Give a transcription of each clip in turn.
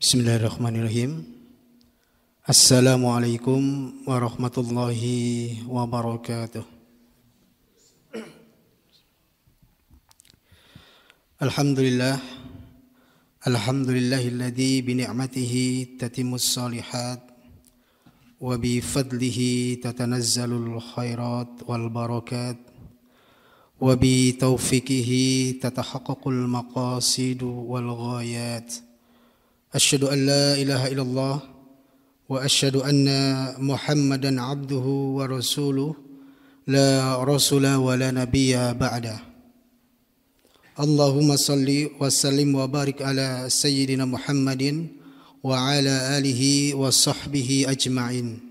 Bismillahirrahmanirrahim. Assalamualaikum warahmatullahi wabarakatuh. Alhamdulillah. Alhamdulillahilladzi bi ni'matihi tatimmus shalihat wa bi fadlihi tatanazzalul khairat wal barakat wa bi taufiqihi tatahaqqaqul maqasid wal ghayat. Asyhadu an la ilaha illallah wa asyhadu anna Muhammadan abduhu wa rasuluh la rasula wa la nabiyya ba'da. Allahumma salli wa sallim wa barik ala sayyidina Muhammadin wa ala alihi wa sahbihi ajma'in.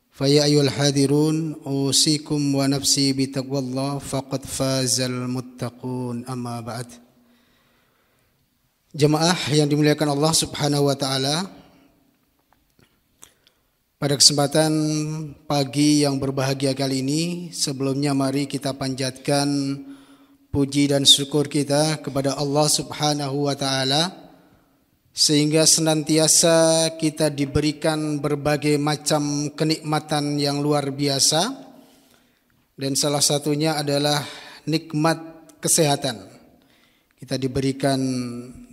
Fa ya ayyuhal hadirun usikum wa nafsi bi taqwallah faqad fazal muttaqun, amma ba'd. Jemaah yang dimuliakan Allah Subhanahu wa taala, pada kesempatan pagi yang berbahagia kali ini, sebelumnya mari kita panjatkan puji dan syukur kita kepada Allah Subhanahu wa taala sehingga senantiasa kita diberikan berbagai macam kenikmatan yang luar biasa, dan salah satunya adalah nikmat kesehatan. Kita diberikan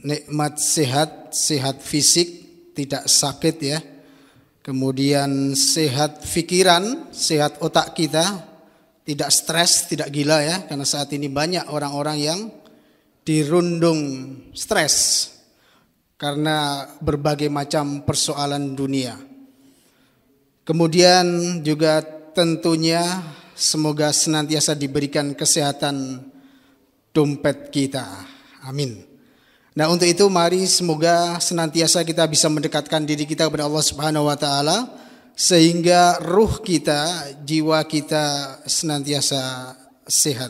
nikmat sehat fisik, tidak sakit ya. Kemudian sehat pikiran, sehat otak kita, tidak stres, tidak gila ya. Karena saat ini banyak orang-orang yang dirundung stres karena berbagai macam persoalan dunia. Kemudian juga tentunya semoga senantiasa diberikan kesehatan dompet kita. Amin. Nah, untuk itu mari semoga senantiasa kita bisa mendekatkan diri kita kepada Allah Subhanahu wa taala sehingga ruh kita, jiwa kita senantiasa sehat.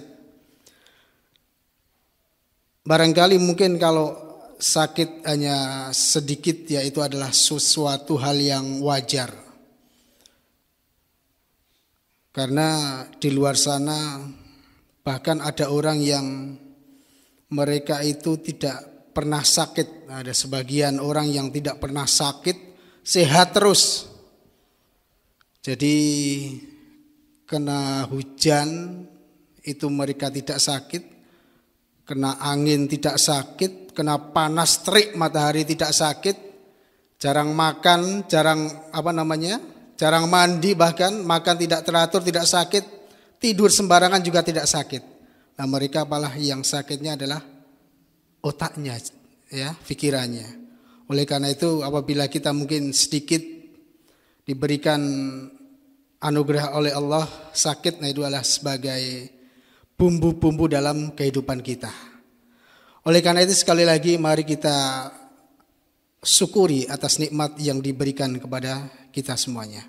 Barangkali mungkin kalau sakit hanya sedikit ya itu adalah sesuatu hal yang wajar. Karena di luar sana bahkan ada orang yang mereka itu tidak pernah sakit. Ada sebagian orang yang tidak pernah sakit, sehat terus. Jadi kena hujan itu mereka tidak sakit, kena angin tidak sakit, kena panas terik matahari tidak sakit, jarang makan, jarang mandi, bahkan makan tidak teratur tidak sakit, tidur sembarangan juga tidak sakit. Nah, mereka malah yang sakitnya adalah otaknya, ya, pikirannya. Oleh karena itu, apabila kita mungkin sedikit diberikan anugerah oleh Allah sakit, nah itu adalah sebagai bumbu-bumbu dalam kehidupan kita. Oleh karena itu sekali lagi mari kita syukuri atas nikmat yang diberikan kepada kita semuanya.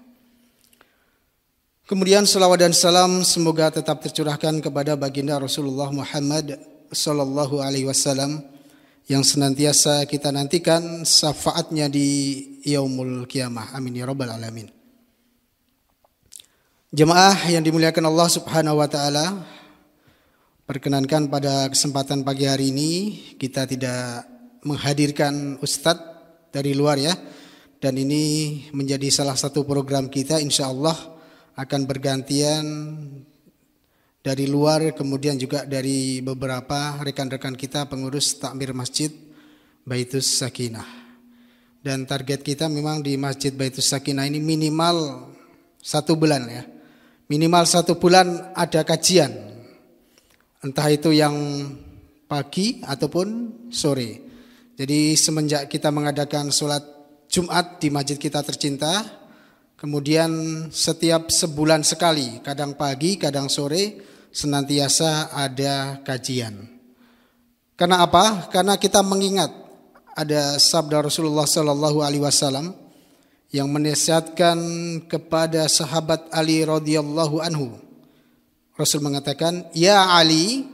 Kemudian salawat dan salam semoga tetap tercurahkan kepada baginda Rasulullah Muhammad sallallahu alaihi wasallam yang senantiasa kita nantikan syafaatnya di yaumul qiyamah. Amin ya rabbal alamin. Jemaah yang dimuliakan Allah Subhanahu wa taala, perkenankan pada kesempatan pagi hari ini kita tidak menghadirkan ustadz dari luar ya. Dan ini menjadi salah satu program kita, insyaallah akan bergantian dari luar, kemudian juga dari beberapa rekan-rekan kita pengurus takmir Masjid Baitus Sakinah. Dan target kita memang di Masjid Baitus Sakinah ini minimal 1 bulan ya. Minimal 1 bulan ada kajian. Entah itu yang pagi ataupun sore. Jadi semenjak kita mengadakan sholat Jumat di masjid kita tercinta, kemudian setiap sebulan sekali, kadang pagi, kadang sore, senantiasa ada kajian. Karena apa? Karena kita mengingat ada sabda Rasulullah Sallallahu Alaihi Wasallam yang menasihatkan kepada sahabat Ali radhiyallahu anhu. Rasul mengatakan, "Ya Ali,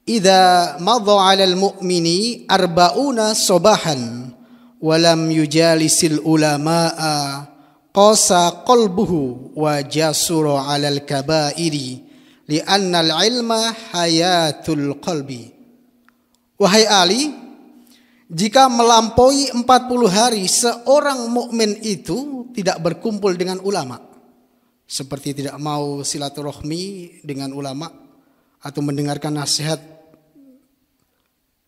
idza madha 'alal mu'mini arba'una sabahan wa lam yujalisil ulama'a qasa qalbuhu wa jasura 'alal kaba'iri li'anna al-'ilma hayatul qalbi. Wahai Ali, jika melampaui 40 hari seorang mukmin itu tidak berkumpul dengan ulama, seperti tidak mau silaturahmi dengan ulama atau mendengarkan nasihat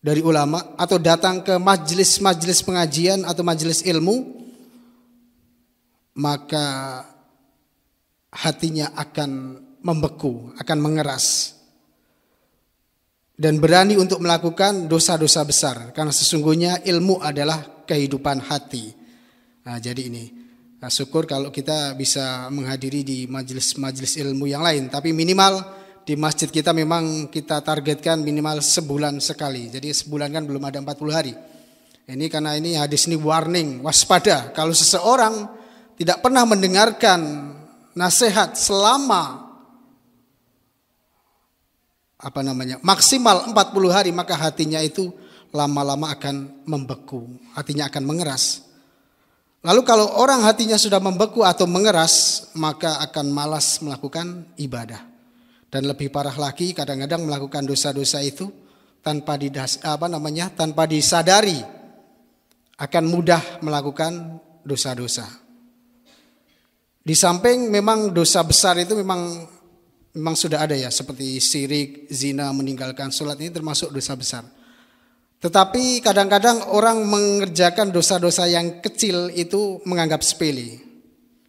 dari ulama atau datang ke majelis-majelis pengajian atau majelis ilmu, maka hatinya akan membeku, akan mengeras dan berani untuk melakukan dosa-dosa besar, karena sesungguhnya ilmu adalah kehidupan hati. Nah, jadi ini syukur kalau kita bisa menghadiri di majelis-majelis ilmu yang lain, tapi minimal di masjid kita memang kita targetkan minimal sebulan sekali. Jadi sebulan kan belum ada 40 hari. Ini karena ini hadis ini warning, waspada. Kalau seseorang tidak pernah mendengarkan nasihat selama maksimal 40 hari, maka hatinya itu lama-lama akan membeku, hatinya akan mengeras. Lalu kalau orang hatinya sudah membeku atau mengeras, maka akan malas melakukan ibadah. Dan lebih parah lagi, kadang-kadang melakukan dosa-dosa itu tanpa disadari akan mudah melakukan dosa-dosa. Di samping memang dosa besar itu memang sudah ada ya, seperti syirik, zina, meninggalkan sholat, ini termasuk dosa besar. Tetapi kadang-kadang orang mengerjakan dosa-dosa yang kecil itu menganggap sepele.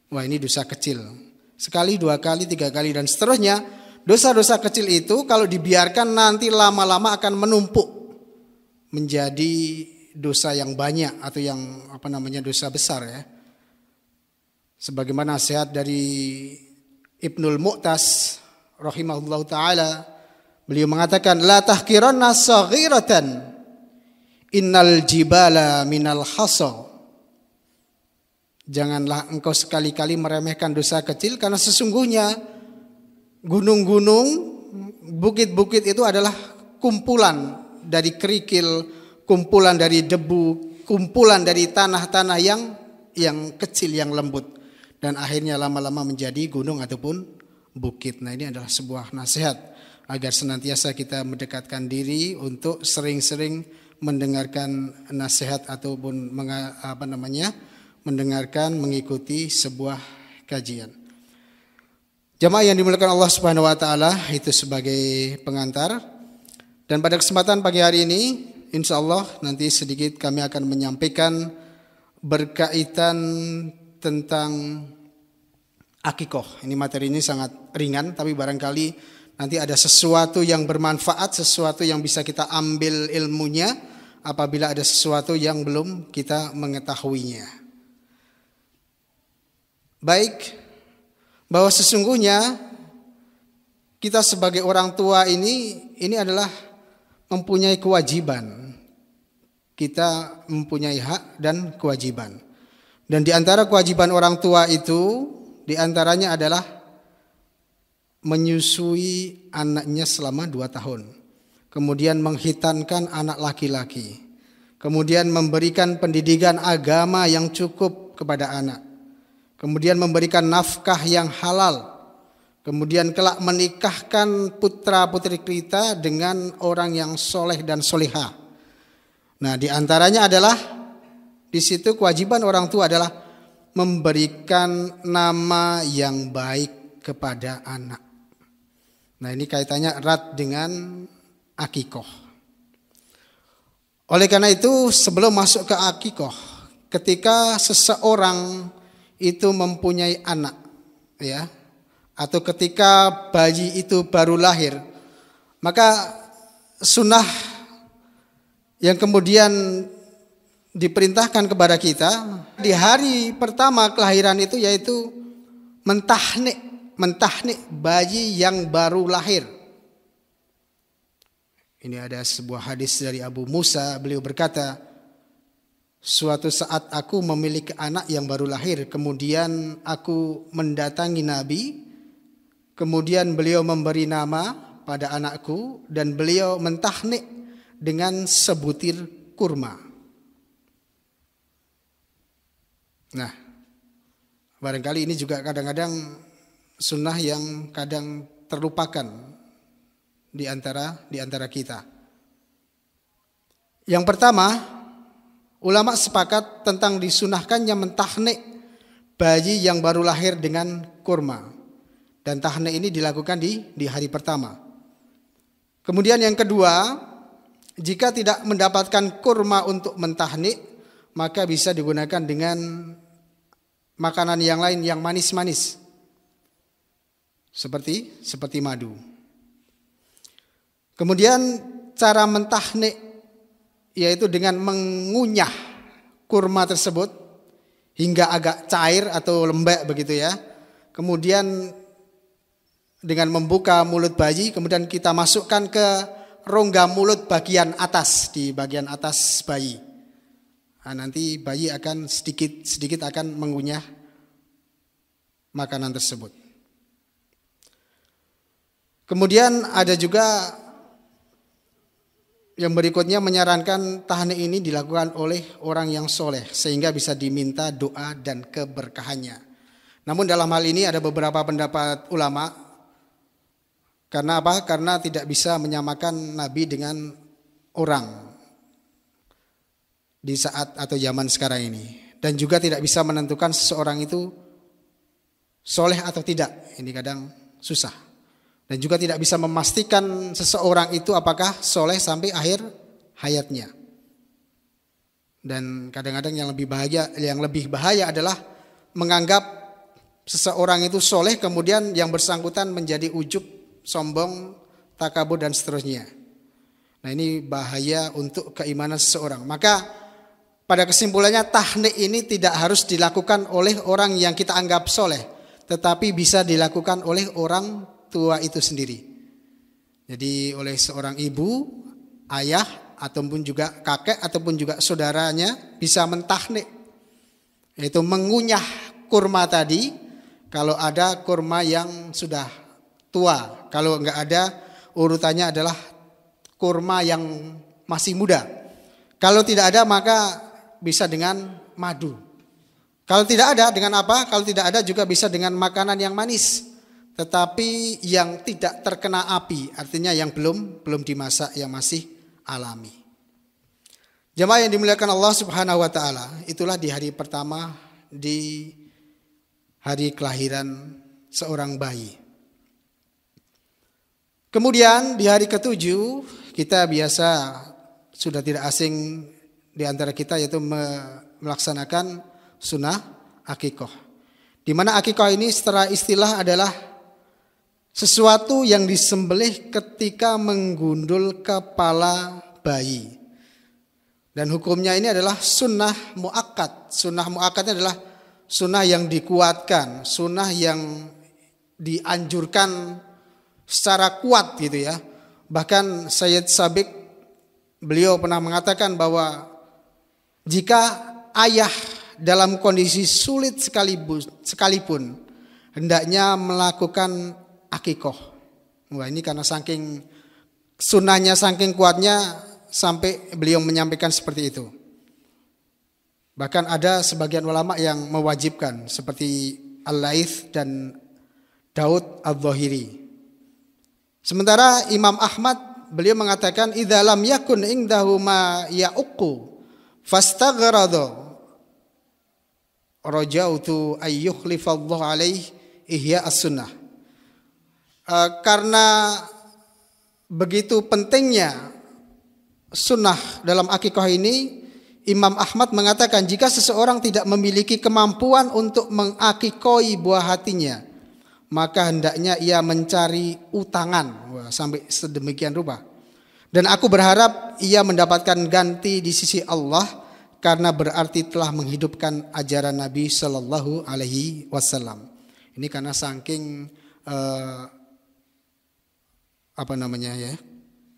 Wah, ini dosa kecil. Sekali, 2 kali, 3 kali dan seterusnya. Dosa-dosa kecil itu kalau dibiarkan nanti lama-lama akan menumpuk menjadi dosa yang banyak atau yang dosa besar ya. Sebagaimana nasihat dari Ibnul Mu'tas rahimahullah ta'ala, beliau mengatakan, la tahkiranna saghiratan innal jibala minal hasa. Janganlah engkau sekali-kali meremehkan dosa kecil, karena sesungguhnya gunung-gunung, bukit-bukit itu adalah kumpulan dari kerikil, kumpulan dari debu, kumpulan dari tanah-tanah yang kecil, yang lembut, dan akhirnya lama-lama menjadi gunung ataupun bukit. Nah, ini adalah sebuah nasihat agar senantiasa kita mendekatkan diri untuk sering-sering mendengarkan nasihat ataupun mendengarkan, mengikuti sebuah kajian. Jamaah yang dimuliakan Allah Subhanahu wa taala, itu sebagai pengantar. Dan pada kesempatan pagi hari ini, insyaallah nanti sedikit kami akan menyampaikan berkaitan tentang akikoh. Ini materi ini sangat ringan, tapi barangkali nanti ada sesuatu yang bermanfaat, sesuatu yang bisa kita ambil ilmunya apabila ada sesuatu yang belum kita mengetahuinya. Baik, bahwa sesungguhnya kita sebagai orang tua ini adalah mempunyai kewajiban. Kita mempunyai hak dan kewajiban. Dan di antara kewajiban orang tua itu, di antaranya adalah menyusui anaknya selama 2 tahun. Kemudian menghitankan anak laki-laki. Kemudian memberikan pendidikan agama yang cukup kepada anak. Kemudian memberikan nafkah yang halal. Kemudian kelak menikahkan putra-putri kita dengan orang yang soleh dan solihah. Nah, di antaranya adalah di situ kewajiban orang tua adalah memberikan nama yang baik kepada anak. Nah, ini kaitannya erat dengan akikoh. Oleh karena itu, sebelum masuk ke akikoh, ketika seseorang itu mempunyai anak, ya, atau ketika bayi itu baru lahir, maka sunnah yang kemudian diperintahkan kepada kita di hari pertama kelahiran itu yaitu mentahnik bayi yang baru lahir. Ini ada sebuah hadis dari Abu Musa, beliau berkata, suatu saat aku memiliki anak yang baru lahir, kemudian aku mendatangi Nabi, kemudian beliau memberi nama, pada anakku dan beliau mentahnik dengan sebutir kurma. Nah, barangkali ini juga kadang-kadang sunnah yang kadang terlupakan di antara kita. Yang pertama, ulama sepakat tentang disunahkannya mentahnik bayi yang baru lahir dengan kurma. Dan tahnik ini dilakukan di hari pertama. Kemudian yang kedua, jika tidak mendapatkan kurma untuk mentahnik, maka bisa digunakan dengan makanan yang lain yang manis-manis. Seperti madu. Kemudian cara mentahnik yaitu dengan mengunyah kurma tersebut hingga agak cair atau lembek begitu ya. Kemudian dengan membuka mulut bayi, kemudian kita masukkan ke rongga mulut bagian atas, di bagian atas bayi. Nah, nanti bayi akan sedikit akan mengunyah makanan tersebut. Kemudian ada juga yang berikutnya menyarankan tahnik ini dilakukan oleh orang yang soleh sehingga bisa diminta doa dan keberkahannya. Namun dalam hal ini ada beberapa pendapat ulama. Karena apa? Karena tidak bisa menyamakan Nabi dengan orang di saat atau zaman sekarang ini. Dan juga tidak bisa menentukan seseorang itu soleh atau tidak. Ini kadang susah. Dan juga tidak bisa memastikan seseorang itu apakah soleh sampai akhir hayatnya. Dan kadang-kadang yang lebih bahaya adalah menganggap seseorang itu soleh kemudian yang bersangkutan menjadi ujub, sombong, takabur dan seterusnya. Nah ini bahaya untuk keimanan seseorang. Maka pada kesimpulannya tahnik ini tidak harus dilakukan oleh orang yang kita anggap soleh, tetapi bisa dilakukan oleh orang tua itu sendiri. Jadi oleh seorang ibu, ayah, ataupun juga kakek, ataupun juga saudaranya bisa mentahnik. Yaitu mengunyah kurma tadi, kalau ada kurma yang sudah tua. Kalau enggak ada, urutannya adalah kurma yang masih muda. Kalau tidak ada maka bisa dengan madu. Kalau tidak ada dengan apa? Kalau tidak ada juga bisa dengan makanan yang manis. Tetapi yang tidak terkena api, artinya yang belum dimasak, yang masih alami. Jemaah yang dimuliakan Allah Subhanahu wa taala, itulah di hari pertama di hari kelahiran seorang bayi. Kemudian di hari ketujuh kita biasa sudah tidak asing di antara kita yaitu melaksanakan sunnah akikah. Di mana akikah ini secara istilah adalah sesuatu yang disembelih ketika menggundul kepala bayi. Dan hukumnya ini adalah sunnah muakkad. Sunnah muakkadnya adalah sunnah yang dikuatkan, sunnah yang dianjurkan secara kuat gitu ya. Bahkan Sayyid Sabiq beliau pernah mengatakan bahwa jika ayah dalam kondisi sulit sekalipun hendaknya melakukan akikoh. Wah ini karena saking sunnahnya, saking kuatnya sampai beliau menyampaikan seperti itu. Bahkan ada sebagian ulama yang mewajibkan seperti Al-Laits dan Daud Al-Zahiri. Sementara Imam Ahmad beliau mengatakan idza lam yakun indahu ma ya'uqu fastaghrada rajautu ayyukhlifallahu alaihi ihya as-sunnah. Karena begitu pentingnya sunnah dalam akikah ini, Imam Ahmad mengatakan jika seseorang tidak memiliki kemampuan untuk mengakikoi buah hatinya, maka hendaknya ia mencari utangan. Wah, sampai sedemikian rupa. Dan aku berharap ia mendapatkan ganti di sisi Allah karena berarti telah menghidupkan ajaran Nabi Shallallahu Alaihi Wasallam. Ini karena saking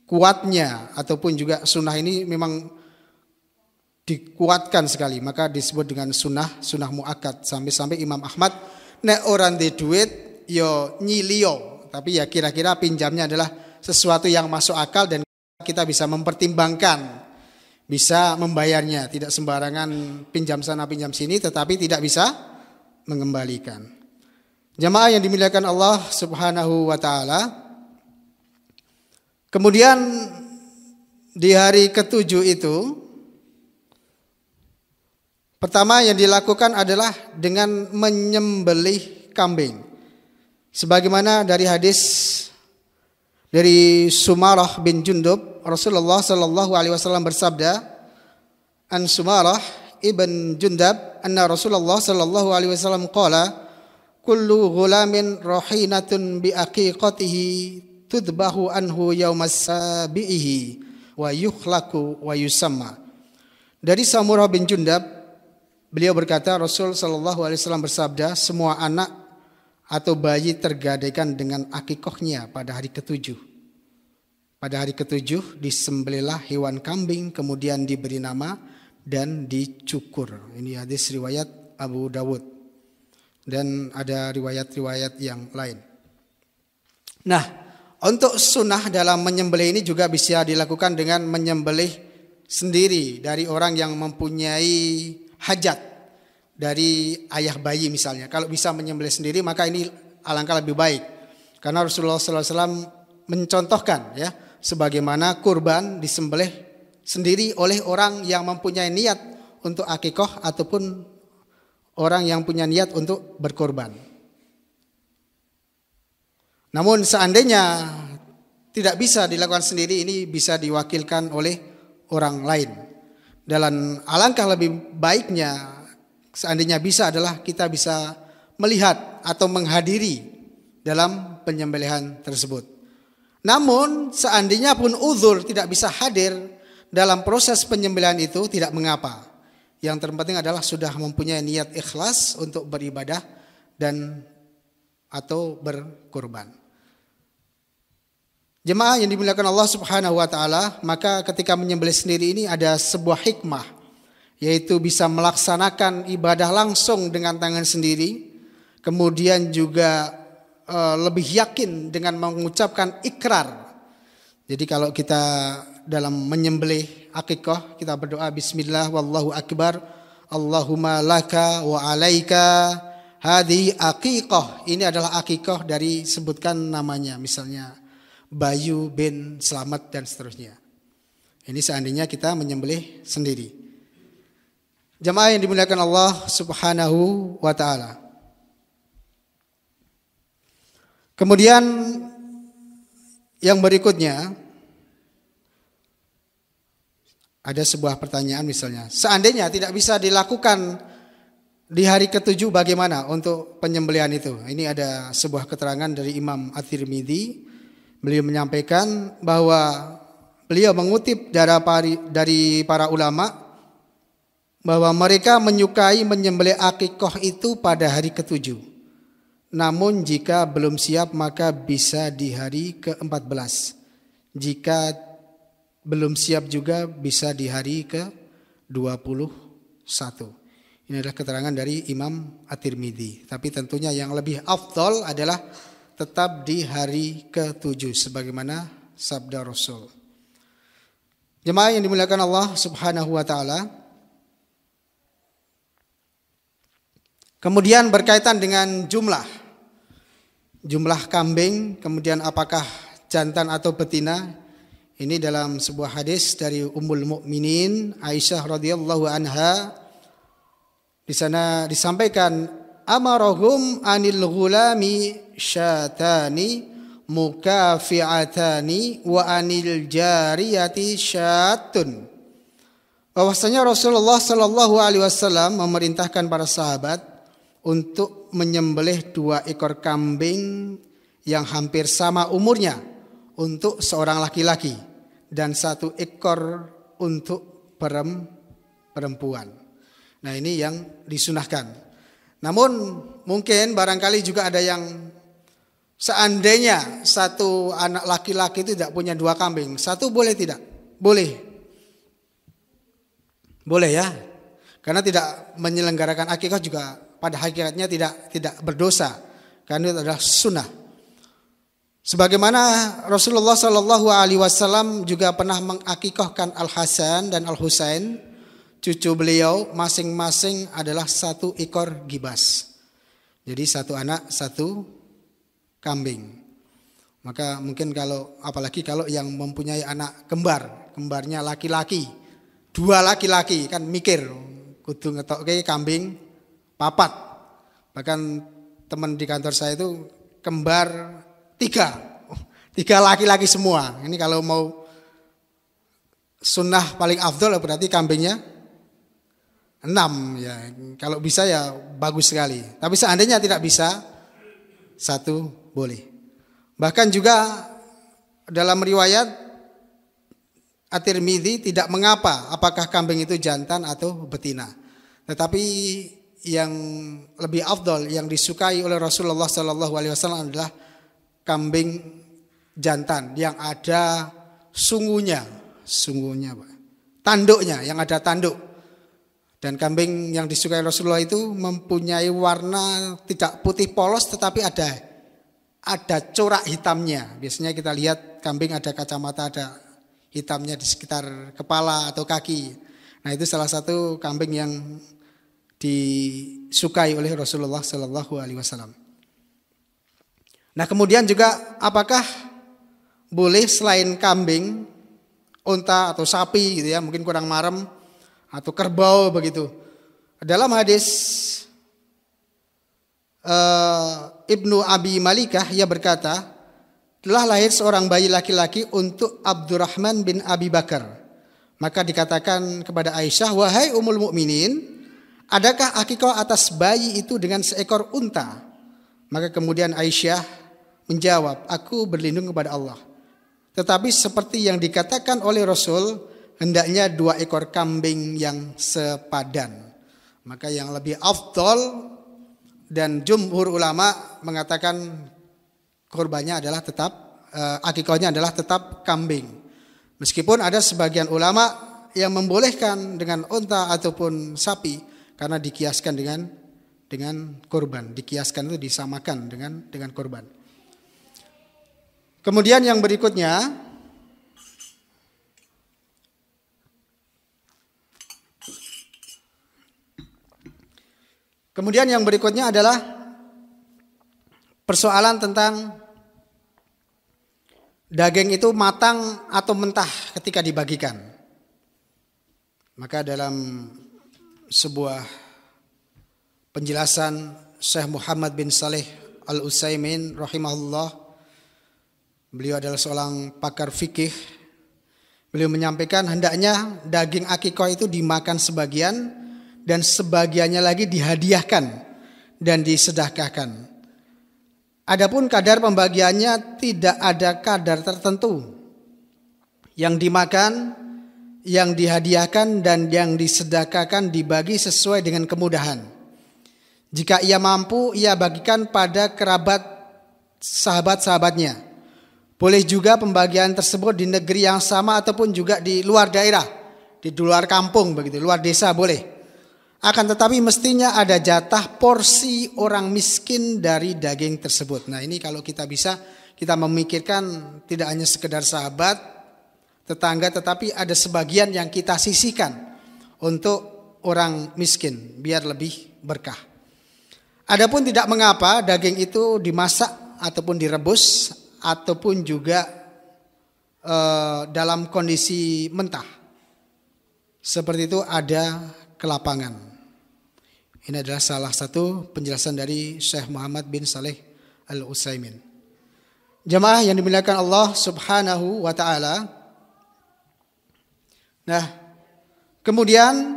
kuatnya ataupun juga sunnah ini memang dikuatkan sekali, maka disebut dengan sunnah muakkad. Sampai Imam Ahmad nek orang di duit yo nyilio, tapi ya kira-kira pinjamnya adalah sesuatu yang masuk akal dan kita bisa mempertimbangkan, bisa membayarnya, tidak sembarangan pinjam sana pinjam sini tetapi tidak bisa mengembalikan. Jamaah yang dimuliakan Allah Subhanahu wa taala. Kemudian di hari ketujuh itu pertama yang dilakukan adalah dengan menyembelih kambing. Sebagaimana dari hadis dari Sumarah bin Jundub, Rasulullah sallallahu alaihi wasallam bersabda, an Sumarah ibn Jundab anna Rasulullah sallallahu alaihi wasallam qala, kullu ghulamin rahinatun bi aqiqatihi tudbahu anhu yaumas sabihi wa yukhlaqu wa yusamma. Dari Samurah bin Jundab, beliau berkata, Rasul sallallahu alaihi wasallam bersabda, semua anak atau bayi tergadaikan dengan akikohnya pada hari ketujuh. Pada hari ketujuh disembelihlah hewan kambing, kemudian diberi nama dan dicukur. Ini hadis riwayat Abu Dawud dan ada riwayat-riwayat yang lain. Nah, untuk sunnah dalam menyembelih ini juga bisa dilakukan dengan menyembelih sendiri dari orang yang mempunyai hajat. Dari ayah bayi misalnya, kalau bisa menyembelih sendiri maka ini alangkah lebih baik. Karena Rasulullah SAW mencontohkan ya, sebagaimana kurban disembelih sendiri oleh orang yang mempunyai niat untuk akikah ataupun orang yang punya niat untuk berkorban. Namun seandainya tidak bisa dilakukan sendiri, ini bisa diwakilkan oleh orang lain. Dan alangkah lebih baiknya seandainya bisa adalah kita bisa melihat atau menghadiri dalam penyembelihan tersebut. Namun seandainya pun uzur tidak bisa hadir dalam proses penyembelihan itu, tidak mengapa. Yang terpenting adalah sudah mempunyai niat ikhlas untuk beribadah dan atau berkorban. Jemaah yang dimuliakan Allah Subhanahu wa taala, maka ketika menyembelih sendiri ini ada sebuah hikmah, yaitu bisa melaksanakan ibadah langsung dengan tangan sendiri, kemudian juga lebih yakin dengan mengucapkan ikrar. Jadi kalau kita dalam menyembelih akikah, kita berdoa bismillah wallahu akbar, Allahumma laka wa alaika hadhi akikah. Ini adalah akikah dari sebutkan namanya, misalnya Bayu bin Slamet dan seterusnya. Ini seandainya kita menyembelih sendiri. Jamaah yang dimuliakan Allah Subhanahu wa taala. Kemudian yang berikutnya ada sebuah pertanyaan misalnya, seandainya tidak bisa dilakukan di hari ketujuh bagaimana untuk penyembelihan itu? Ini ada sebuah keterangan dari Imam At-Tirmidzi. Beliau menyampaikan bahwa beliau mengutip dari para ulama bahwa mereka menyukai menyembelih akikah itu pada hari ketujuh. Namun jika belum siap maka bisa di hari ke-14. Jika belum siap juga bisa di hari ke-21. Ini adalah keterangan dari Imam At-Tirmidzi. Tapi tentunya yang lebih afdal adalah tetap di hari ke-7 sebagaimana sabda Rasul. Jemaah yang dimuliakan Allah Subhanahu wa taala. Kemudian berkaitan dengan jumlah kambing, kemudian apakah jantan atau betina? Ini dalam sebuah hadis dari Ummul Mukminin Aisyah radhiyallahu anha. Di sana disampaikan, amarahum anil ghulami syatani mukafi'atani wa anil jariyati syatun. Bahwasanya Rasulullah sallallahu alaihi wasallam memerintahkan para sahabat untuk menyembelih 2 ekor kambing yang hampir sama umurnya untuk seorang laki-laki dan 1 ekor untuk perempuan. Nah, ini yang disunahkan. Namun mungkin barangkali juga ada yang seandainya 1 anak laki-laki itu tidak punya 2 kambing, 1 boleh tidak? Boleh. Boleh ya. Karena tidak menyelenggarakan akikah juga pada hakikatnya tidak berdosa, karena itu adalah sunnah. Sebagaimana Rasulullah Shallallahu Alaihi Wasallam juga pernah mengakikahkan Al Hasan dan Al Husain, cucu beliau, masing-masing adalah 1 ekor gibas. Jadi 1 anak 1 kambing. Maka mungkin apalagi kalau yang mempunyai anak kembarnya laki-laki, 2 laki-laki, kan mikir kudu ngetokke kambing 4. Bahkan teman di kantor saya itu kembar 3 laki-laki semua. Ini kalau mau sunnah paling afdol berarti kambingnya 6 ya. Kalau bisa ya bagus sekali. Tapi seandainya tidak bisa, 1 boleh. Bahkan juga dalam riwayat At-Tirmidzi tidak mengapa apakah kambing itu jantan atau betina. Tetapi yang lebih afdol, yang disukai oleh Rasulullah SAW adalah kambing jantan yang ada sungguhnya Pak. Tanduknya, yang ada tanduk. Dan kambing yang disukai Rasulullah itu mempunyai warna tidak putih polos tetapi ada corak hitamnya. Biasanya kita lihat kambing ada kacamata, ada hitamnya di sekitar kepala atau kaki. Nah, itu salah satu kambing yang disukai oleh Rasulullah Sallallahu Alaihi Wasallam. Nah, kemudian juga apakah boleh selain kambing, unta atau sapi gitu ya, mungkin kurang marem, atau kerbau begitu. Dalam hadis Ibnu Abi Malikah, ia berkata, telah lahir seorang bayi laki-laki untuk Abdurrahman bin Abi Bakar. Maka dikatakan kepada Aisyah, wahai Ummul Mukminin, adakah akikah atas bayi itu dengan seekor unta? Maka kemudian Aisyah menjawab, aku berlindung kepada Allah. Tetapi seperti yang dikatakan oleh Rasul, hendaknya 2 ekor kambing yang sepadan. Maka yang lebih afdol dan jumhur ulama mengatakan korbannya adalah tetap akikahnya adalah tetap kambing. Meskipun ada sebagian ulama yang membolehkan dengan unta ataupun sapi karena dikiaskan dengan korban. Dikiaskan itu disamakan dengan korban. Kemudian yang berikutnya, adalah persoalan tentang daging itu matang atau mentah ketika dibagikan. Maka dalam sebuah penjelasan Syekh Muhammad bin Saleh Al-Utsaimin rahimahullah, beliau adalah seorang pakar fikih. Beliau menyampaikan hendaknya daging akikah itu dimakan sebagian dan sebagiannya lagi dihadiahkan dan disedekahkan. Adapun kadar pembagiannya tidak ada kadar tertentu. Yang dimakan, yang dihadiahkan dan yang disedekahkan dibagi sesuai dengan kemudahan. Jika ia mampu, ia bagikan pada kerabat sahabat-sahabatnya. Boleh juga pembagian tersebut di negeri yang sama ataupun juga di luar daerah, di luar kampung begitu, luar desa boleh. Akan tetapi mestinya ada jatah porsi orang miskin dari daging tersebut. Nah, ini kalau kita bisa, kita memikirkan tidak hanya sekedar sahabat, tetangga, tetapi ada sebagian yang kita sisihkan untuk orang miskin biar lebih berkah. Adapun tidak mengapa daging itu dimasak ataupun direbus ataupun juga dalam kondisi mentah. Seperti itu ada kelapangan. Ini adalah salah satu penjelasan dari Syekh Muhammad bin Saleh Al-Utsaimin. Jamaah yang dimuliakan Allah Subhanahu wa taala. Nah, kemudian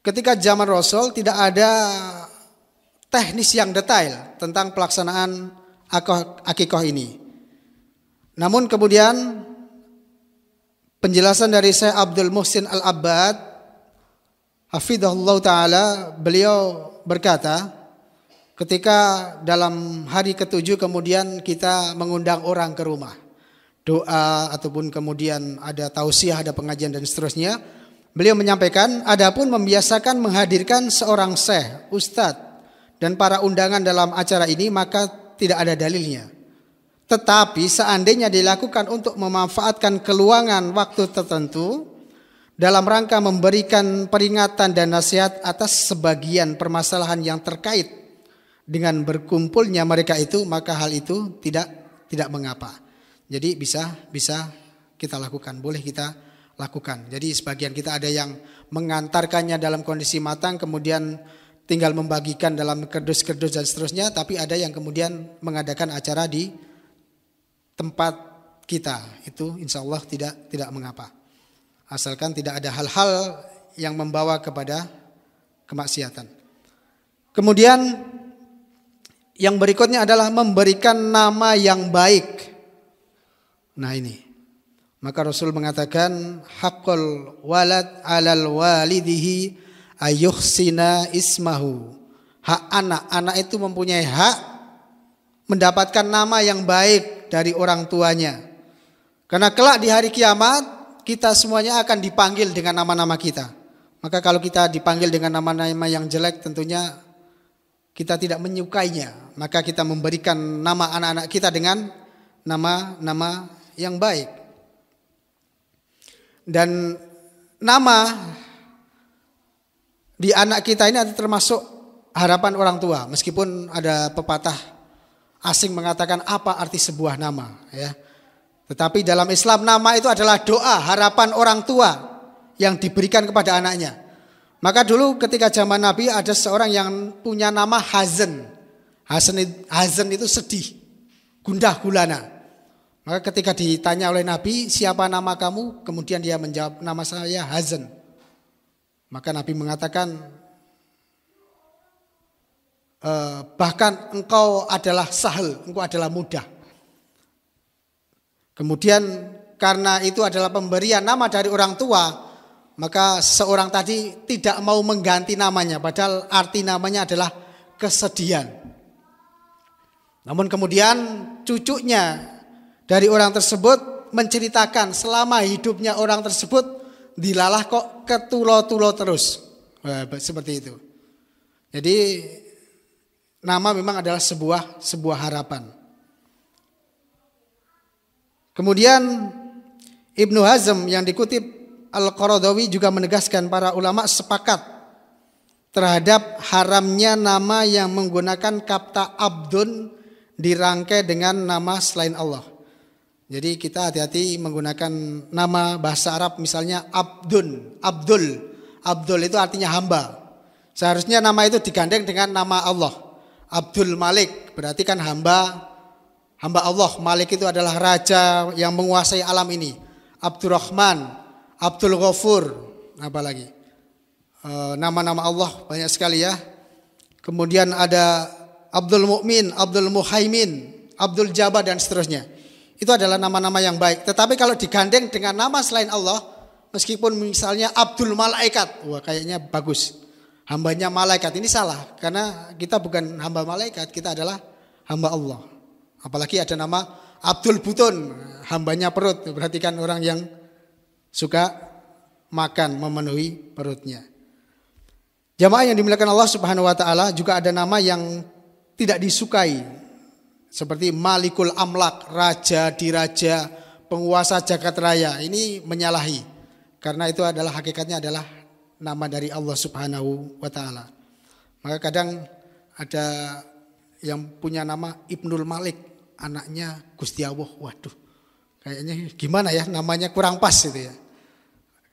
ketika zaman Rasul tidak ada teknis yang detail tentang pelaksanaan akikah ini. Namun kemudian penjelasan dari Syekh Abdul Muhsin Al-Abbad hafidhahullah ta'ala, beliau berkata, ketika dalam hari ke-7 kemudian kita mengundang orang ke rumah, doa ataupun kemudian ada tausiah, ada pengajian dan seterusnya, beliau menyampaikan, adapun membiasakan menghadirkan seorang syekh, ustadz dan para undangan dalam acara ini maka tidak ada dalilnya. Tetapi seandainya dilakukan untuk memanfaatkan keluangan waktu tertentu dalam rangka memberikan peringatan dan nasihat atas sebagian permasalahan yang terkait dengan berkumpulnya mereka itu, maka hal itu tidak mengapa. Jadi bisa kita lakukan, boleh kita lakukan. Jadi sebagian kita ada yang mengantarkannya dalam kondisi matang, kemudian tinggal membagikan dalam kerdus-kerdus dan seterusnya, tapi ada yang kemudian mengadakan acara di tempat kita. Itu insya Allah tidak mengapa. Asalkan tidak ada hal-hal yang membawa kepada kemaksiatan. Kemudian yang berikutnya adalah memberikan nama yang baik. Nah ini, maka Rasul mengatakan haqqul walad 'alal walidihi ayuhsina ismahu. Hak anak itu mempunyai hak mendapatkan nama yang baik dari orang tuanya. Karena kelak di hari kiamat kita semuanya akan dipanggil dengan nama-nama kita. Maka kalau kita dipanggil dengan nama-nama yang jelek, tentunya kita tidak menyukainya. Maka kita memberikan nama anak-anak kita dengan nama-nama yang baik. Dan nama di anak kita ini ada termasuk harapan orang tua. Meskipun ada pepatah asing mengatakan apa arti sebuah nama, ya. Tetapi dalam Islam nama itu adalah doa, harapan orang tua yang diberikan kepada anaknya. Maka dulu ketika zaman Nabi ada seorang yang punya nama Hazan. Hazan itu sedih, gundah gulana. Maka ketika ditanya oleh Nabi, siapa nama kamu? Kemudian dia menjawab, nama saya Hazan. Maka Nabi mengatakan, bahkan engkau adalah sahal, engkau adalah mudah. Kemudian karena itu adalah pemberian nama dari orang tua, maka seorang tadi tidak mau mengganti namanya, padahal arti namanya adalah kesedihan. Namun kemudian cucunya dari orang tersebut menceritakan selama hidupnya orang tersebut dilalah kok ketulo-tulo terus. Seperti itu. Jadi nama memang adalah sebuah harapan. Kemudian Ibnu Hazm yang dikutip Al-Qaradawi juga menegaskan para ulama sepakat terhadap haramnya nama yang menggunakan kata abdun dirangkai dengan nama selain Allah. Jadi kita hati-hati menggunakan nama bahasa Arab, misalnya Abdul. Abdul itu artinya hamba. Seharusnya nama itu digandeng dengan nama Allah. Abdul Malik berarti kan hamba Allah. Malik itu adalah raja yang menguasai alam ini. Abdurrahman, Abdul Ghafur, apalagi nama-nama Allah banyak sekali ya. Kemudian ada Abdul Mukmin, Abdul Muhaimin, Abdul Jabbar dan seterusnya. Itu adalah nama-nama yang baik. Tetapi kalau digandeng dengan nama selain Allah, meskipun misalnya Abdul Malaikat, wah kayaknya bagus. Hambanya malaikat, ini salah. Karena kita bukan hamba malaikat, kita adalah hamba Allah. Apalagi ada nama Abdul Butun, hambanya perut. Berarti kan orang yang suka makan, memenuhi perutnya. Jamaah yang dimuliakan Allah Subhanahu wa taala, juga ada nama yang tidak disukai. Seperti Malikul Amlak, raja diraja, penguasa jagat raya. Ini menyalahi. Karena itu adalah hakikatnya adalah nama dari Allah Subhanahu wa taala. Maka kadang ada yang punya nama Ibnul Malik, anaknya Gusti Allah. Waduh, kayaknya gimana ya, namanya kurang pas itu ya.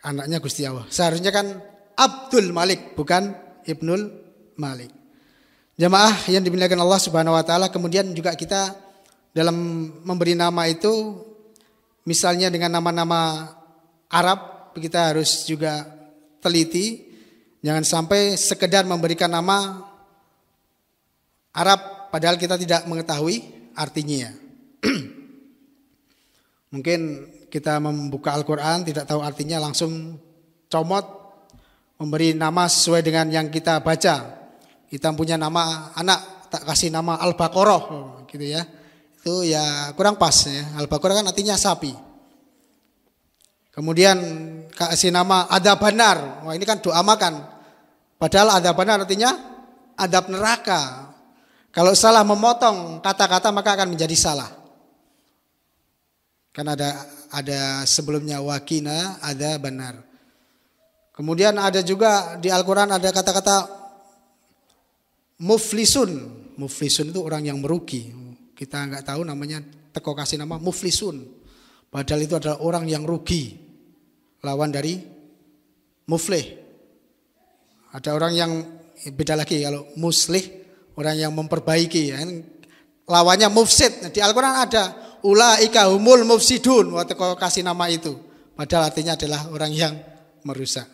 Anaknya Gusti Allah. Seharusnya kan Abdul Malik, bukan Ibnul Malik. Jamaah yang dimuliakan Allah Subhanahu wa taala, kemudian juga kita dalam memberi nama itu misalnya dengan nama-nama Arab, kita harus juga teliti. Jangan sampai sekedar memberikan nama Arab padahal kita tidak mengetahui artinya. Mungkin kita membuka Al-Quran tidak tahu artinya, langsung comot memberi nama sesuai dengan yang kita baca. Kita punya nama anak, tak kasih nama Al-Baqarah gitu ya. Itu ya kurang pas ya. Al-Baqarah kan artinya sapi. Kemudian kasih nama Adabanar. Wah, ini kan doa makan. Padahal Adabanar artinya adab neraka. Kalau salah memotong kata-kata maka akan menjadi salah. Kan ada sebelumnya wakina, ada benar. Kemudian ada juga di Al-Quran ada kata-kata muflisun. Muflisun itu orang yang merugi. Kita nggak tahu namanya, teko kasih nama muflisun. Padahal itu adalah orang yang rugi. Lawan dari muflih. Ada orang yang beda lagi, kalau muslih orang yang memperbaiki. Lawannya mufsid. Di Al-Quran ada ulaika humul mufsidun, waktu kau kasih nama itu. Padahal artinya adalah orang yang merusak.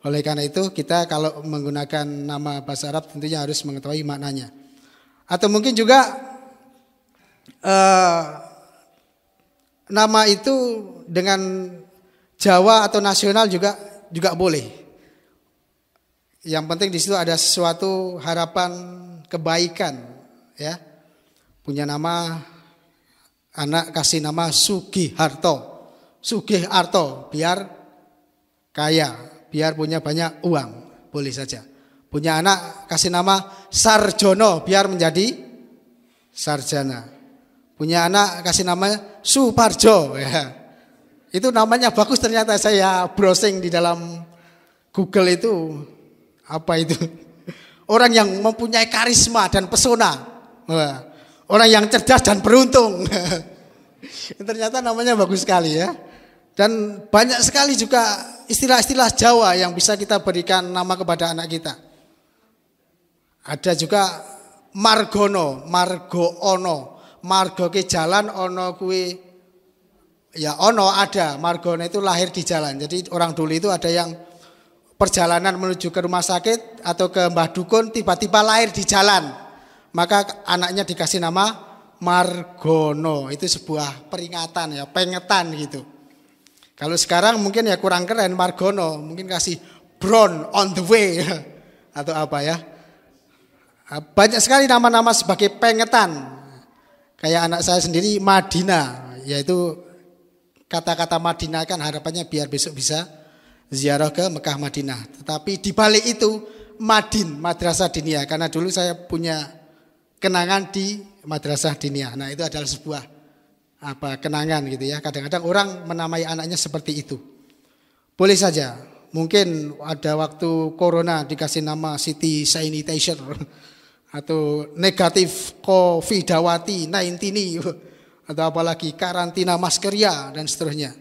Oleh karena itu kita kalau menggunakan nama bahasa Arab tentunya harus mengetahui maknanya. Atau mungkin juga nama itu dengan Jawa atau nasional juga boleh. Yang penting di situ ada sesuatu harapan kebaikan, ya. Punya nama, anak kasih nama Sugiharto. Sugiharto biar kaya, biar punya banyak uang, boleh saja. Punya anak kasih nama Sarjono biar menjadi sarjana. Punya anak kasih nama Suparjo, ya. Itu namanya bagus, ternyata saya browsing di dalam Google itu, apa itu? Orang yang mempunyai karisma dan pesona. Orang yang cerdas dan beruntung. Ternyata namanya bagus sekali, ya. Dan banyak sekali juga istilah-istilah Jawa yang bisa kita berikan nama kepada anak kita. Ada juga Margono, Margoono, Margo ke jalan, ono kue, ya ono ada. Margono itu lahir di jalan. Jadi orang dulu itu ada yang perjalanan menuju ke rumah sakit atau ke mbah dukun, tiba-tiba lahir di jalan. Maka anaknya dikasih nama Margono. Itu sebuah peringatan, ya, pengetan gitu. Kalau sekarang mungkin ya kurang keren Margono, mungkin kasih Brown on the way atau apa, ya. Banyak sekali nama-nama sebagai pengetan. Kayak anak saya sendiri Madinah, yaitu kata-kata Madinah kan harapannya biar besok bisa ziarah ke Mekah Madinah. Tetapi di balik itu Madin, Madrasah Diniyah, karena dulu saya punya kenangan di Madrasah Diniyah. Nah, itu adalah sebuah kenangan gitu, ya. Kadang-kadang orang menamai anaknya seperti itu. Boleh saja. Mungkin ada waktu corona dikasih nama Siti Sanitizer atau negatif Covidawati 19 atau apalagi karantina maskeria dan seterusnya.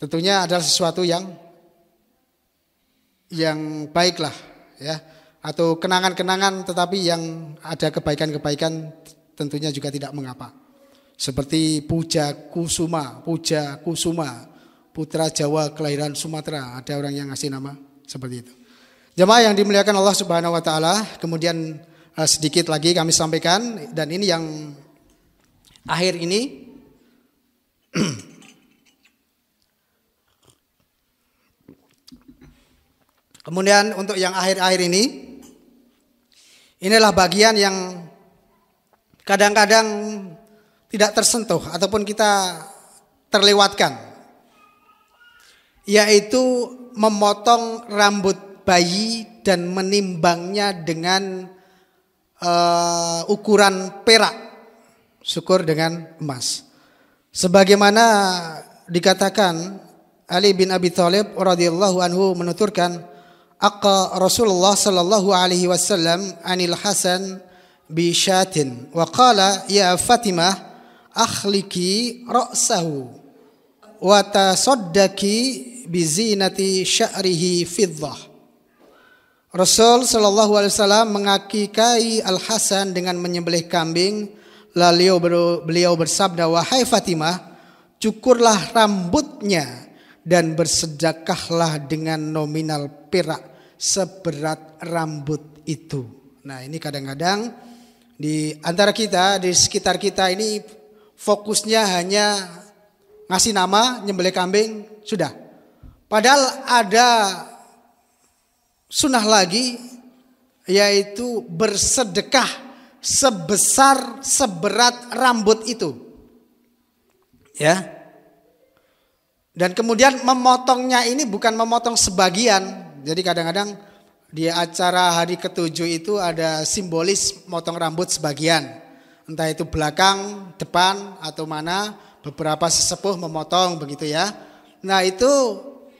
Tentunya adalah sesuatu yang baiklah, ya. Atau kenangan-kenangan tetapi yang ada kebaikan-kebaikan tentunya juga tidak mengapa. Seperti Puja Kusuma, putra Jawa kelahiran Sumatera, ada orang yang ngasih nama seperti itu. Jemaah yang dimuliakan Allah Subhanahu wa taala, kemudian sedikit lagi kami sampaikan, dan ini yang akhir ini kemudian untuk yang akhir-akhir ini, inilah bagian yang kadang-kadang tidak tersentuh ataupun kita terlewatkan, yaitu memotong rambut bayi dan menimbangnya dengan ukuran perak, syukur dengan emas. Sebagaimana dikatakan Ali bin Abi Thalib radhiyallahu anhu menuturkan, aqa Rasulullah sallallahu alaihi wasallam anil Hasan bi syatin wa qala ya Fatimah akhliki ra'sahu wa tasaddaqi bi zinati sya'rihi fiddah. Rasul sallallahu alaihi wasallam mengakikai Al Hasan dengan menyembelih kambing, lalu beliau bersabda, wahai Fatimah, cukurlah rambutnya dan bersedekahlah dengan nominal perak seberat rambut itu. Nah, ini kadang-kadang di antara kita, di sekitar kita ini fokusnya hanya ngasih nama, nyembelih kambing, sudah. Padahal ada sunnah lagi, yaitu bersedekah seberat rambut itu, ya. Dan kemudian memotongnya ini bukan memotong sebagian. Jadi kadang-kadang di acara hari ke-7 itu ada simbolis motong rambut sebagian, entah itu belakang, depan atau mana, beberapa sesepuh memotong begitu ya. Nah itu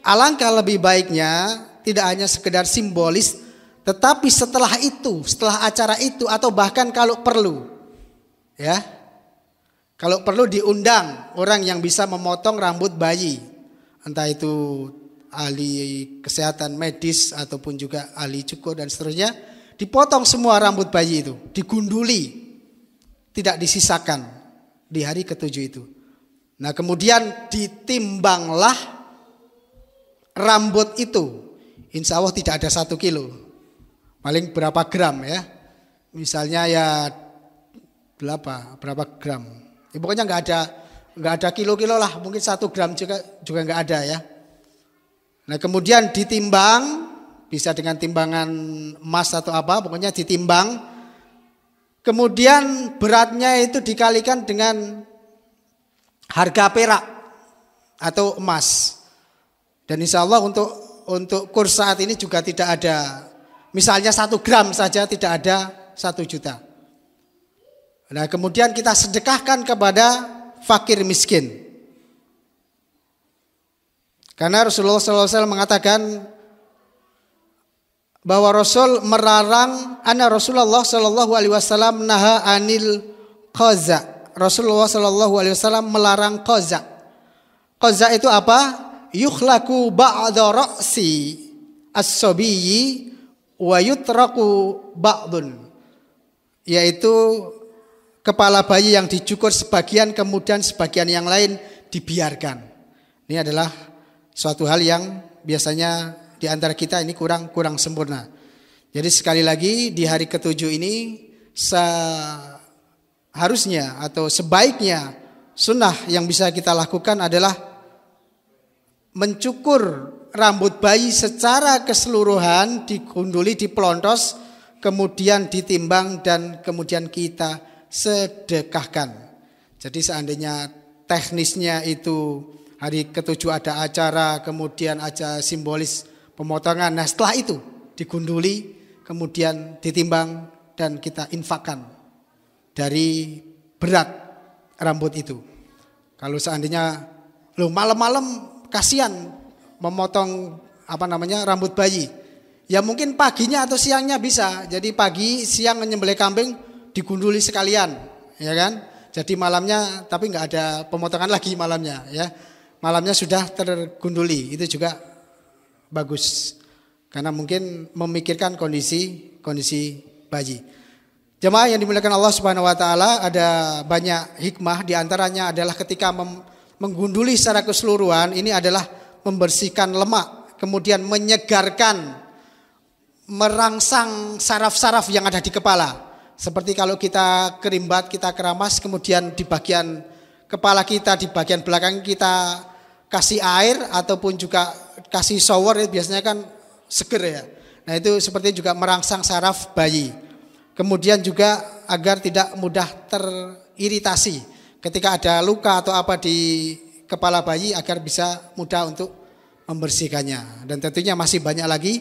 alangkah lebih baiknya tidak hanya sekedar simbolis, tetapi setelah itu, setelah acara itu atau bahkan kalau perlu ya, kalau perlu diundang orang yang bisa memotong rambut bayi, entah itu ahli kesehatan medis ataupun juga ahli cukur dan seterusnya, dipotong semua rambut bayi itu, digunduli, tidak disisakan di hari ketujuh itu. Nah kemudian ditimbanglah rambut itu, insya Allah tidak ada 1 kilo, paling berapa gram ya, misalnya ya berapa gram, ya, pokoknya nggak ada kilo-kilo lah, mungkin 1 gram juga nggak ada ya. Nah kemudian ditimbang, bisa dengan timbangan emas atau apa, pokoknya ditimbang, kemudian beratnya itu dikalikan dengan harga perak atau emas. Dan insya Allah untuk kurs saat ini juga tidak ada, misalnya 1 gram saja tidak ada 1 juta. Nah kemudian kita sedekahkan kepada fakir miskin. Karena Rasulullah SAW mengatakan bahwa Rasul melarang, anna Rasulullah SAW naha anil qaza. Rasulullah SAW melarang qaza. Qaza itu apa? Yukhlaku ba'da ra'si as-sabiyyi wa yutraku ba'dun. Yaitu kepala bayi yang dicukur sebagian, kemudian sebagian yang lain dibiarkan. Ini adalah suatu hal yang biasanya di antara kita ini kurang sempurna. Jadi sekali lagi di hari ketujuh ini seharusnya atau sebaiknya sunnah yang bisa kita lakukan adalah mencukur rambut bayi secara keseluruhan, digunduli, dipelontos, kemudian ditimbang dan kemudian kita sedekahkan. Jadi seandainya teknisnya itu hari ketujuh ada acara, kemudian ada simbolis pemotongan. Nah setelah itu digunduli, kemudian ditimbang dan kita infakkan dari berat rambut itu. Kalau seandainya malam-malam kasihan memotong rambut bayi, ya mungkin paginya atau siangnya bisa. Jadi pagi siang menyembelih kambing digunduli sekalian, ya kan? Jadi malamnya tapi nggak ada pemotongan lagi malamnya, ya. Malamnya sudah tergunduli, itu juga bagus. Karena mungkin memikirkan kondisi bayi. Jemaah yang dimuliakan Allah Subhanahu wa taala, ada banyak hikmah, di antaranya adalah ketika menggunduli secara keseluruhan, ini adalah membersihkan lemak, kemudian menyegarkan, merangsang saraf-saraf yang ada di kepala. Seperti kalau kita kerimbat, kita keramas, kemudian di bagian kepala kita, di bagian belakang kita kasih air ataupun juga kasih shower, biasanya kan seger ya. Nah itu seperti juga merangsang saraf bayi. Kemudian juga agar tidak mudah teriritasi ketika ada luka atau apa di kepala bayi, agar bisa mudah untuk membersihkannya. Dan tentunya masih banyak lagi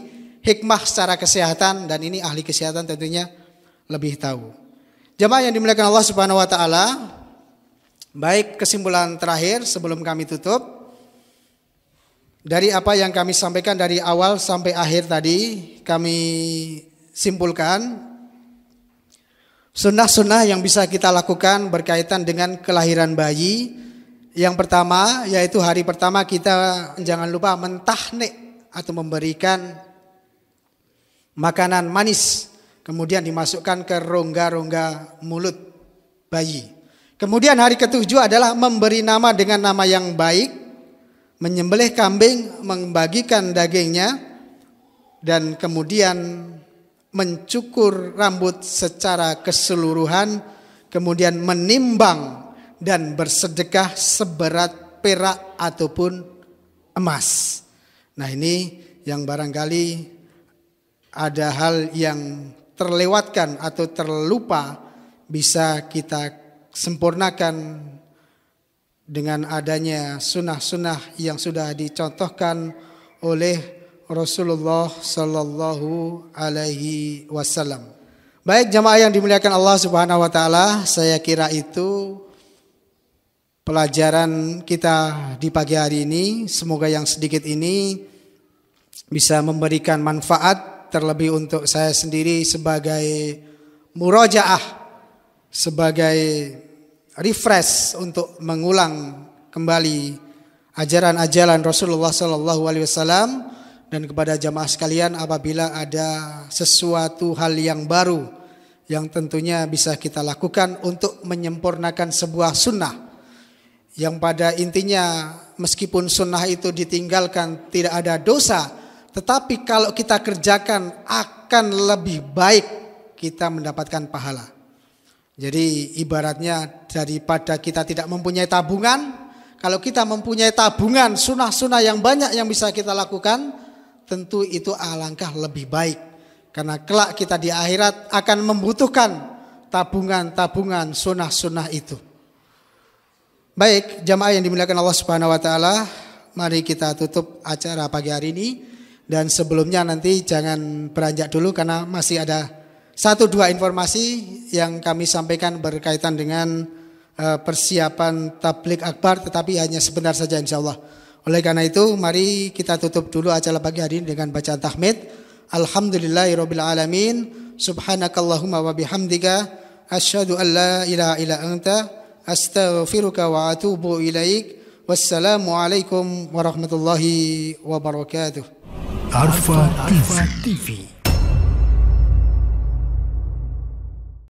hikmah secara kesehatan, dan ini ahli kesehatan tentunya lebih tahu. Jemaah yang dimuliakan Allah Subhanahu wa taala, baik kesimpulan terakhir sebelum kami tutup, dari apa yang kami sampaikan dari awal sampai akhir tadi, kami simpulkan sunnah-sunnah yang bisa kita lakukan berkaitan dengan kelahiran bayi. Yang pertama yaitu hari pertama kita jangan lupa mentahnik atau memberikan makanan manis, kemudian dimasukkan ke rongga-rongga mulut bayi. Kemudian hari ketujuh adalah memberi nama dengan nama yang baik, menyembelih kambing, membagikan dagingnya, dan kemudian mencukur rambut secara keseluruhan, kemudian menimbang dan bersedekah seberat perak ataupun emas. Nah ini yang barangkali ada hal yang terlewatkan atau terlupa, bisa kita sempurnakan dengan adanya sunnah-sunnah yang sudah dicontohkan oleh Rasulullah Sallallahu Alaihi Wasallam. Baik jamaah yang dimuliakan Allah Subhanahu Wa Taala, saya kira itu pelajaran kita di pagi hari ini. Semoga yang sedikit ini bisa memberikan manfaat, terlebih untuk saya sendiri sebagai murajaah, sebagai refresh untuk mengulang kembali ajaran-ajaran Rasulullah SAW, dan kepada jamaah sekalian, apabila ada sesuatu hal yang baru yang tentunya bisa kita lakukan untuk menyempurnakan sebuah sunnah, yang pada intinya meskipun sunnah itu ditinggalkan tidak ada dosa, tetapi kalau kita kerjakan akan lebih baik kita mendapatkan pahala. Jadi ibaratnya daripada kita tidak mempunyai tabungan, kalau kita mempunyai tabungan sunnah-sunnah yang banyak yang bisa kita lakukan, tentu itu alangkah lebih baik. Karena kelak kita di akhirat akan membutuhkan tabungan-tabungan sunnah-sunnah itu. Baik, jamaah yang dimuliakan Allah Subhanahu wa taala, mari kita tutup acara pagi hari ini. Dan sebelumnya nanti jangan beranjak dulu karena masih ada 1-2 informasi yang kami sampaikan berkaitan dengan persiapan tabligh akbar, tetapi hanya sebentar saja insyaallah. Oleh karena itu, mari kita tutup dulu acara pagi hari ini dengan bacaan tahmid. Alhamdulillahirabbil alamin. Subhanakallahumma wa bihamdika asyhadu an la ilaha illa anta astaghfiruka wa atubu ilaik. Wassalamu alaikum warahmatullahi wabarakatuh. Arfa TV.